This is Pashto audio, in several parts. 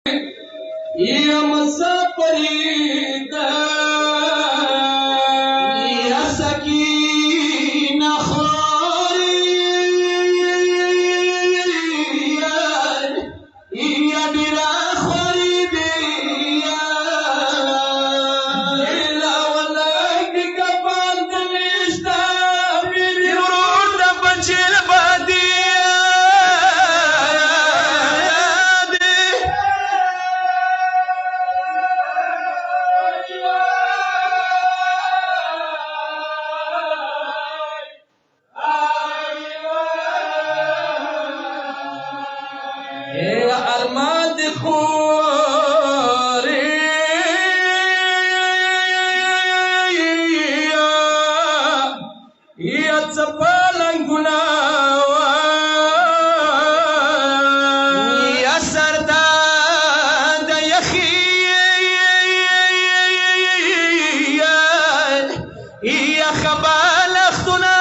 يا مسافرين يا سكين خاري يا بلا خريبي إلا ولك كفان تنشتا برود بجل بادي الماد خوري يا تبالنغنا يا سرداد يا خي يا خبال اختنا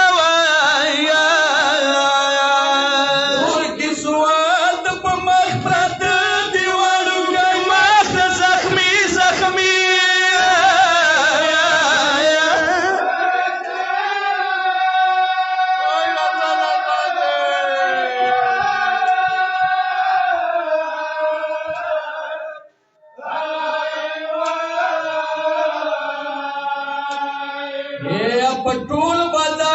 पटोल बदा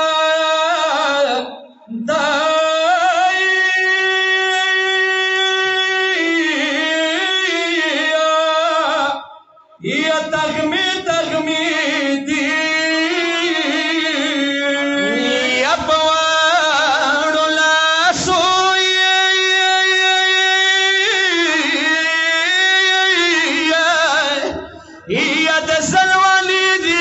या तगमी तगमी दी या पवाड़ोला सोये या दसलवाली दी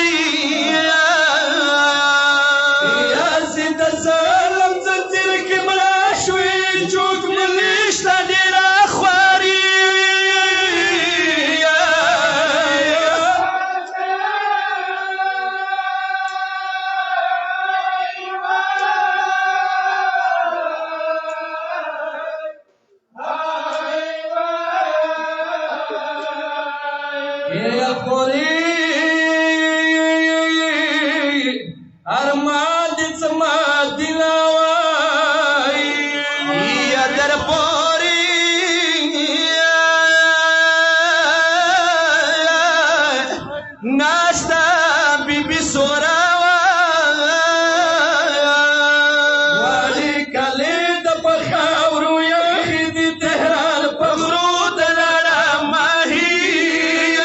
يا خوري أرماد سما دلاوي يا دربوري ناشتا بيبي سورا والي كاليد بخاورو يا خدي تهران بغرود لنا ماهي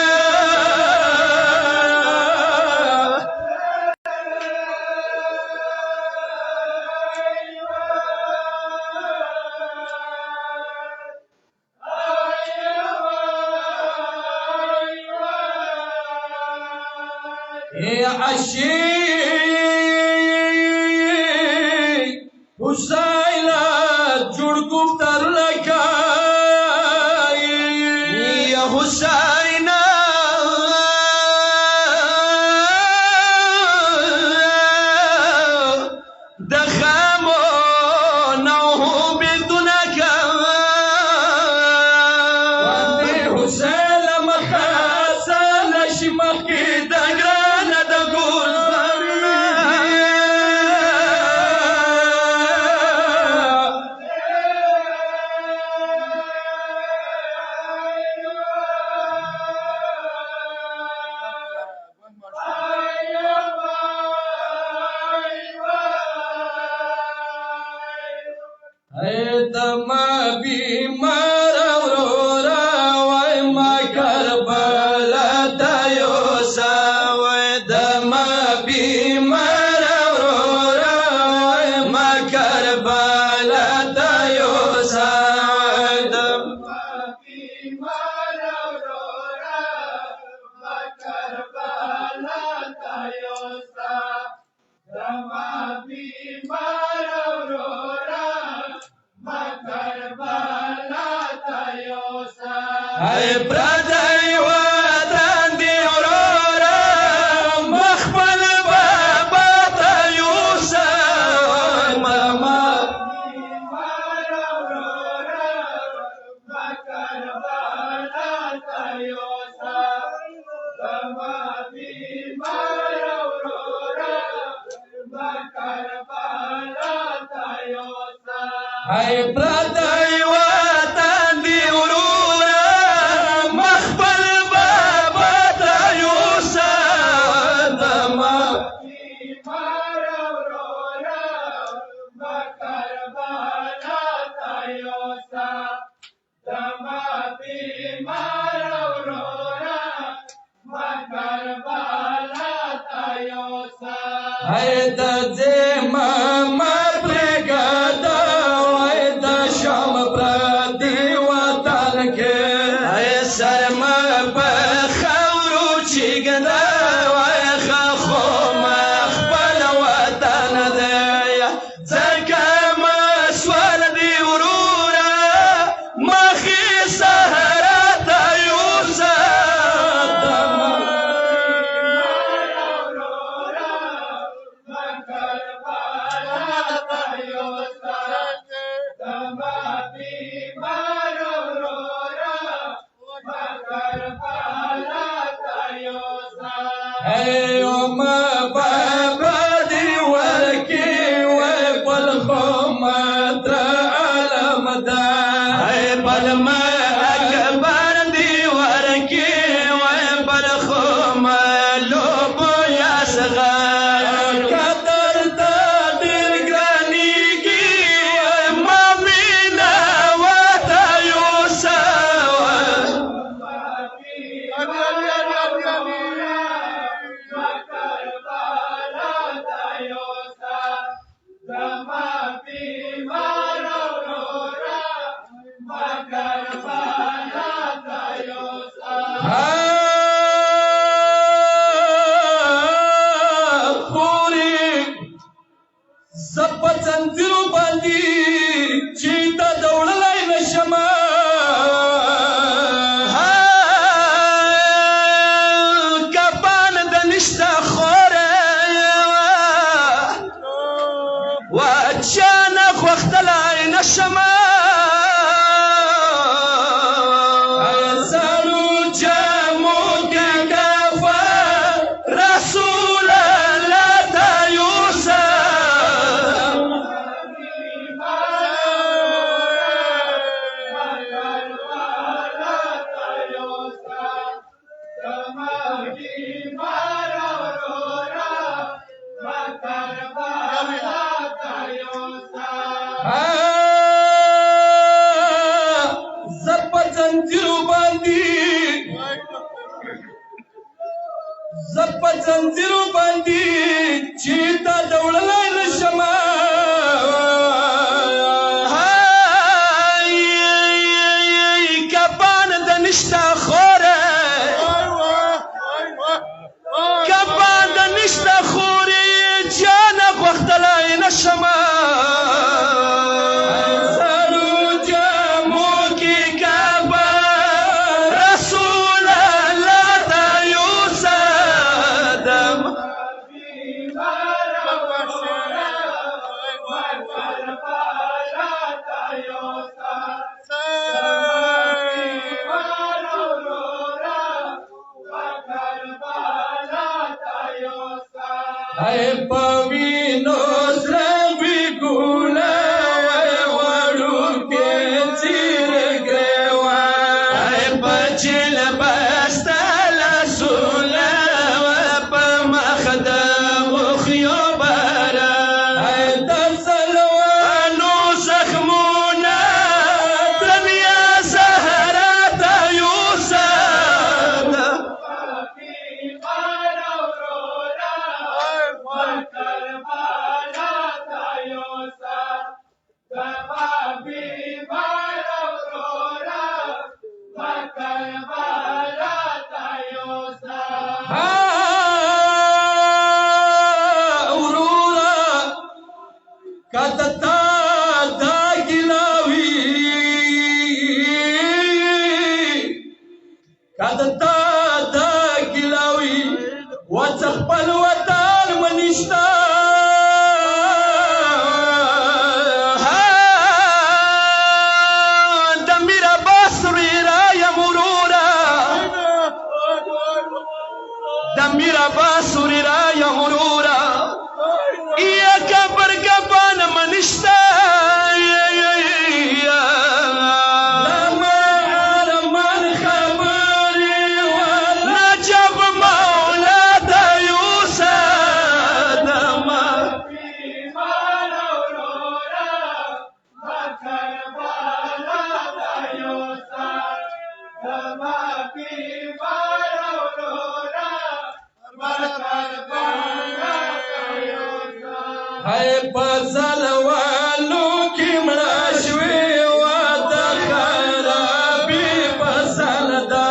يا عشيق وسايلة جرقم ترلكاي يا حسينة دخامو نوه بدونك واني حسين مخاسا لشمخي دقرا दमा बीमार अवरोरा वै मा करबला तयोसा वै दमा बीमार अवरोरा वै मा करबला तयोसा दमा बीमार अवरोरा मा करबला तयोसा दमा बीमार अवरोरा Hey brother, watan di aurora, makhmal baba tayusa, mama. Aurora, makar bala هاي پردی وطن دی ورورا مخبل بابا تا یوسا دما مارا ورورا مکربلا تا یوسا دما مارا ورورا مکربلا تا یوسا هاي د زما زنجیرو باندې چې تا دوړلای نشم کبان د نشتا خوره کبان د نشتا خوري جانه غوښتلای نشم زما بیمار ورورا مکر بالا تیوسا هاي پزل والو کی مړه شوې و د خرابې پزل دا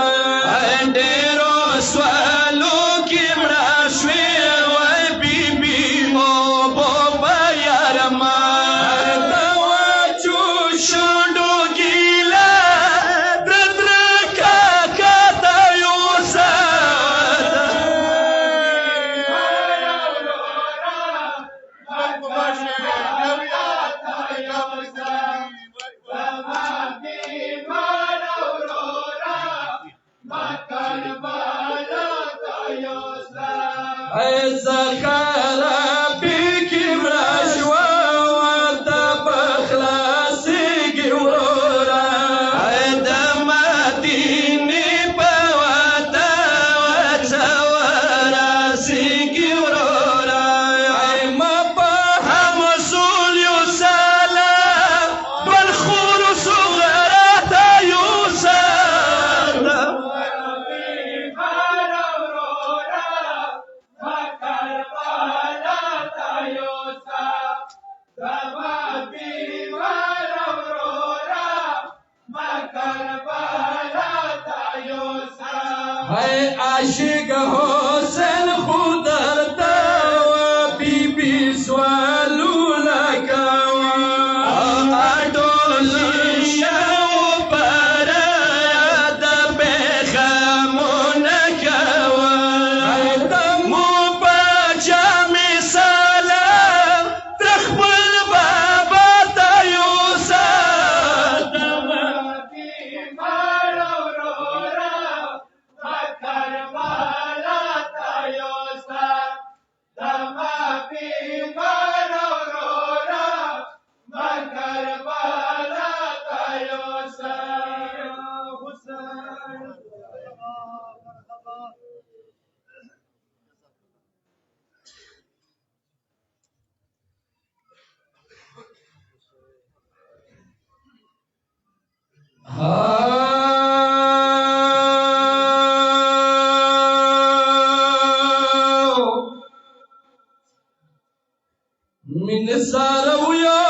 ډېرو سوالو کی مړه شوې و بیبي مو بابا یارما دا وچو شونډو ګیله در کاکا ته یوسه زخرابې کې مړه شوه ورته په خلاصېږي وروره د مدینې په وطن وڅه ورسېږي وروره مه په همسول یوسله بلخور صغرا ته یوسه هاي عاشق حسین خود درته و بیبي سوالونه کوه اډول شو پر د بېغمونه کوه د مو په جامې سلام تر خپل بابا ته یوسه من سارويا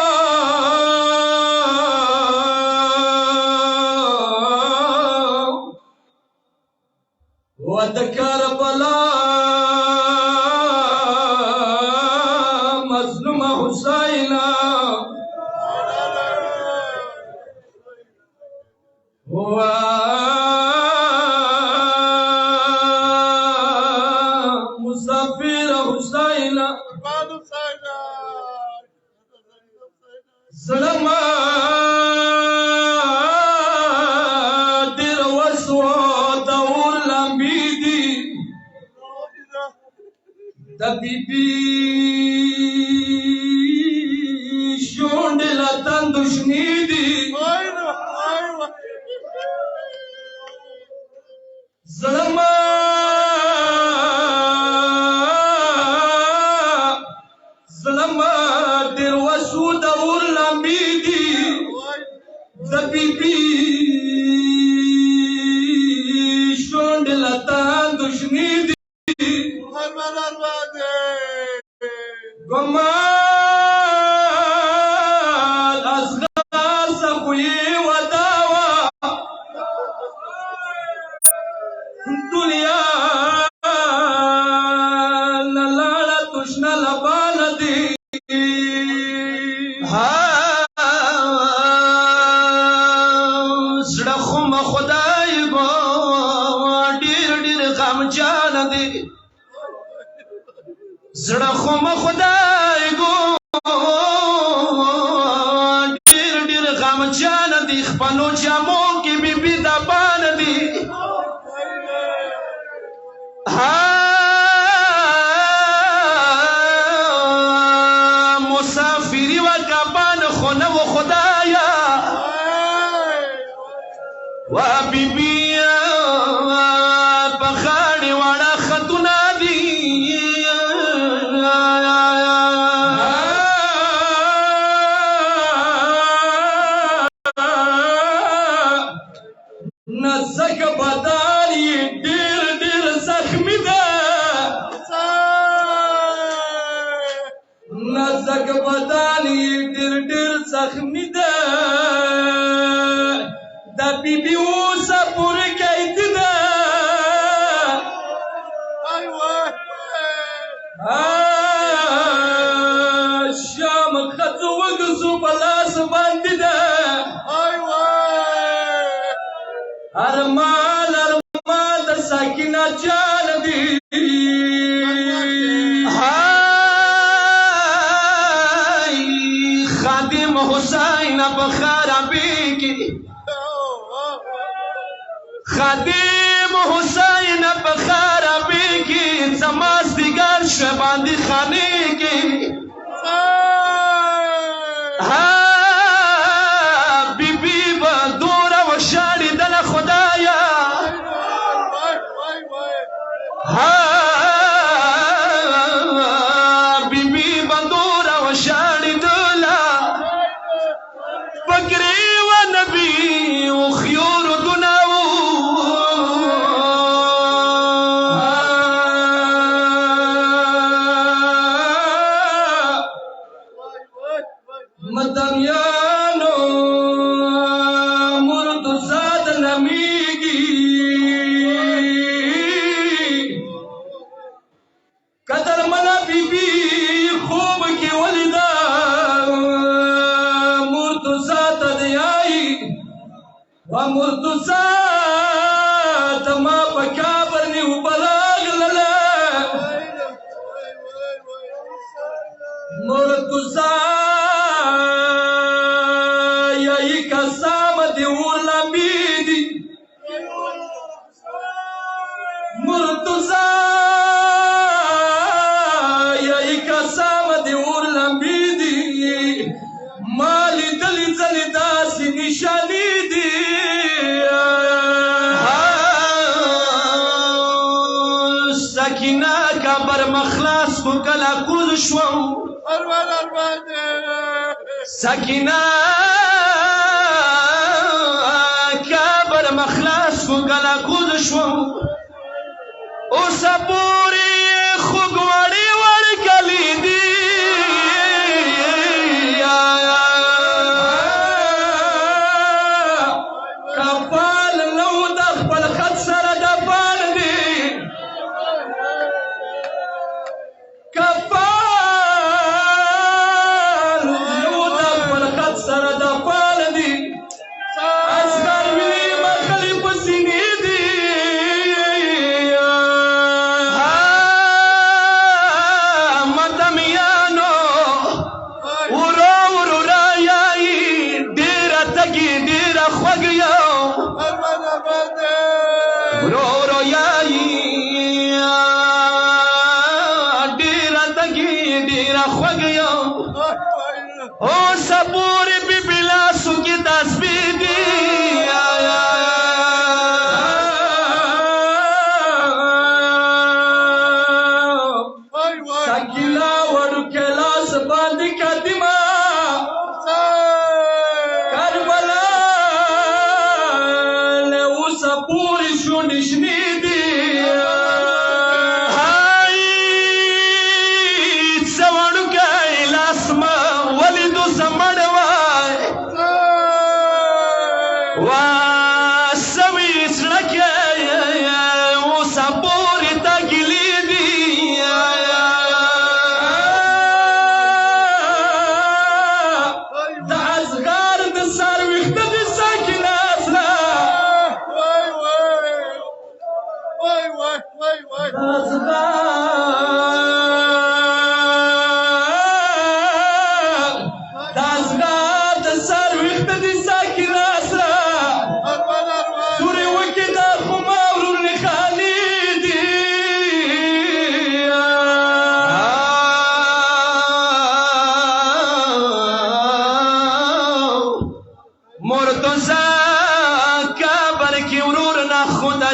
وذكر بلا مظلوم حسينا مسافر حسينا زلما دیر وسو دور لمبی دی د بیبي شونډې لا تندشنی دی زلما زلما دیر وسو دور لمبی دی د بیبي شونډې لا تندشنی دی گمان از غاز خوی و داوا دنیا نلالا تشنا لبان دی زړه خو مه خدای به ډېر ډېر غمجان دی زړه خو مه خدای ګو ډېر ډېر غمجان دی خپلو جامو کې بیبي دبان دی مسافري و کبان خو نه و خدایا و بیبي په غاړې واړه خطونه دي نه نازک بدن یې ډېر ډېر زخمي ده نازک بدن یې ډېر ډېر زخمي ده د بیبي اوسه پورې قید ده شام ښځو وګزو په لاس باندې ده ارمان ارمان د ساکینه جان دی خادم حسین په خرابې کې خادم حسین په خرابې کې زما ستګر شوه باندې خانې کې بیبي به دوره وشاړېدله خدایه بیبي به دوره وشاړېدله فکرې و نبي وخيور دناو مدمیانو مرد زاد نمیگی قدر منا بی بی خوب کی ولیدا مرد زاد دیائی و مرد زاد ما پکابر نیو بلاغ للا مرد زاد مرتضی یای قسم دی اور لمبی دی مالی دلی زلی داسی نشانی دی سکینه کا بر مخلاص کو کلا کوز شو سکینه کا بر مخلاص کو کلا کوز شو اوس پوری خوګوړی ورکلی دی کپال نو د خپل خط سره د پال دی کپال نو د خپل خط سره د پال دی اصغر وی مخلی پسینی دی اوس پورې بیبي لاسو کې تسبیح دی سکینه وړوکی لاس باندې قدمه کربلا له اوسه پورې شونډې شنې دي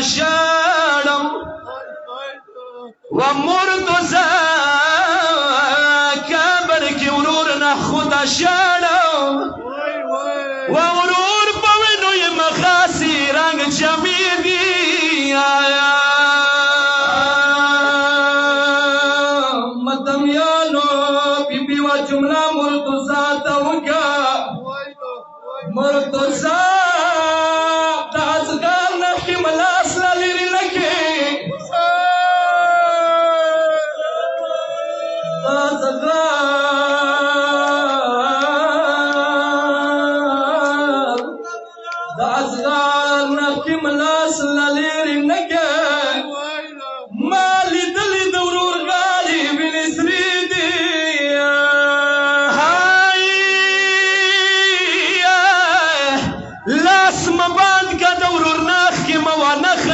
شړم و مرتضی کبر کې ورور نه خدا شړم و ورور په وینو یې مخاسي رنګ شمیدی مدمیانو بی بی و جمله مرتضا توقع مرتضا د ازغار نخی ملاس للیری لکی د ازغار نخی ملاس للیری لکی مالی دلی دورور غالی بنسری دی لاس مباند کا دورور ناخ کی موانخ